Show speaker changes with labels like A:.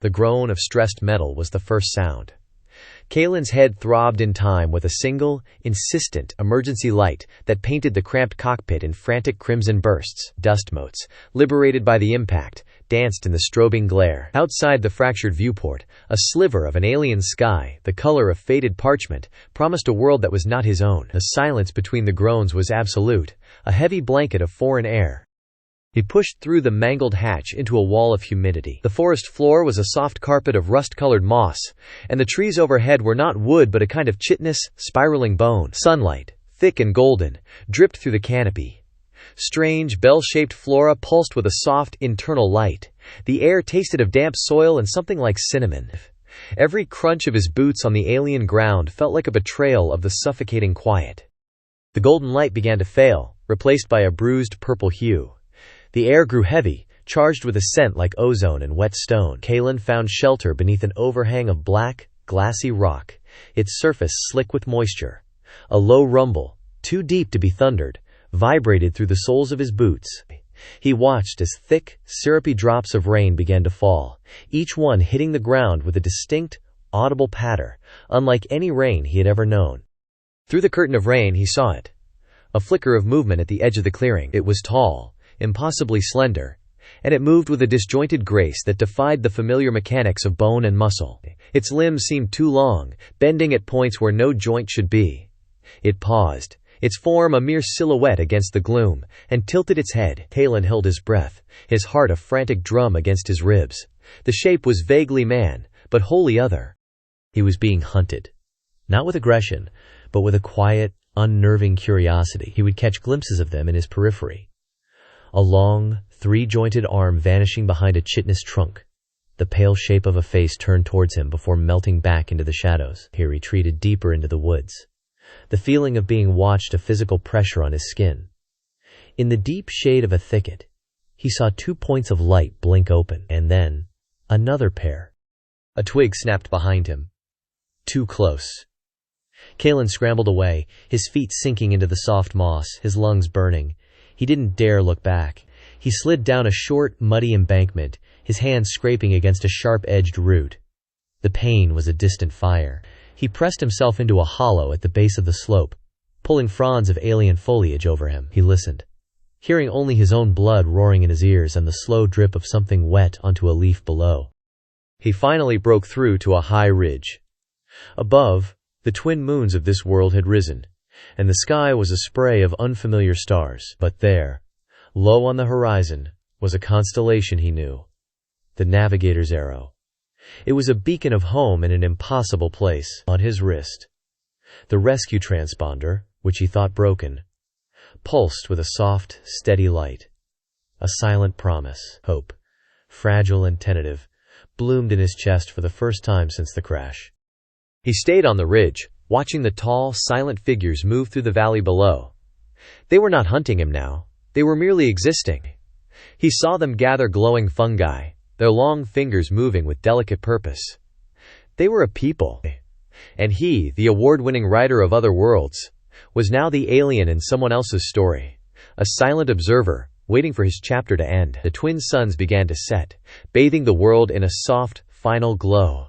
A: The groan of stressed metal was the first sound. Kalen's head throbbed in time with a single, insistent emergency light that painted the cramped cockpit in frantic crimson bursts. Dust motes, liberated by the impact, danced in the strobing glare. Outside the fractured viewport, a sliver of an alien sky, the color of faded parchment, promised a world that was not his own. The silence between the groans was absolute, a heavy blanket of foreign air. He pushed through the mangled hatch into a wall of humidity. The forest floor was a soft carpet of rust-colored moss, and the trees overhead were not wood but a kind of chitinous, spiraling bone. Sunlight, thick and golden, dripped through the canopy. Strange, bell-shaped flora pulsed with a soft, internal light. The air tasted of damp soil and something like cinnamon. Every crunch of his boots on the alien ground felt like a betrayal of the suffocating quiet. The golden light began to fail, replaced by a bruised purple hue. The air grew heavy, charged with a scent like ozone and wet stone. Kalen found shelter beneath an overhang of black, glassy rock, its surface slick with moisture. A low rumble, too deep to be thundered, vibrated through the soles of his boots. He watched as thick, syrupy drops of rain began to fall, each one hitting the ground with a distinct, audible patter, unlike any rain he had ever known. Through the curtain of rain he saw it. A flicker of movement at the edge of the clearing. It was tall, impossibly slender, and it moved with a disjointed grace that defied the familiar mechanics of bone and muscle. Its limbs seemed too long, bending at points where no joint should be. It paused, its form a mere silhouette against the gloom, and tilted its head. Kalen held his breath, his heart a frantic drum against his ribs. The shape was vaguely man, but wholly other. He was being hunted. Not with aggression, but with a quiet, unnerving curiosity. He would catch glimpses of them in his periphery. A long, three-jointed arm vanishing behind a chitinous trunk. The pale shape of a face turned towards him before melting back into the shadows. He retreated deeper into the woods. The feeling of being watched a physical pressure on his skin. In the deep shade of a thicket, he saw 2 points of light blink open, and then another pair. A twig snapped behind him. Too close. Kalen scrambled away, his feet sinking into the soft moss, his lungs burning. He didn't dare look back. He slid down a short, muddy embankment, his hands scraping against a sharp-edged root. The pain was a distant fire. He pressed himself into a hollow at the base of the slope, pulling fronds of alien foliage over him. He listened, hearing only his own blood roaring in his ears and the slow drip of something wet onto a leaf below. He finally broke through to a high ridge. Above, the twin moons of this world had risen, and the sky was a spray of unfamiliar stars. But there, low on the horizon, was a constellation he knew. The Navigator's Arrow. It was a beacon of home in an impossible place. On his wrist, the rescue transponder, which he thought broken, pulsed with a soft, steady light. A silent promise, hope, fragile and tentative, bloomed in his chest for the first time since the crash. He stayed on the ridge, watching the tall, silent figures move through the valley below. They were not hunting him now. They were merely existing. He saw them gather glowing fungi, their long fingers moving with delicate purpose. They were a people. And he, the award-winning writer of other worlds, was now the alien in someone else's story. A silent observer, waiting for his chapter to end. The twin suns began to set, bathing the world in a soft, final glow.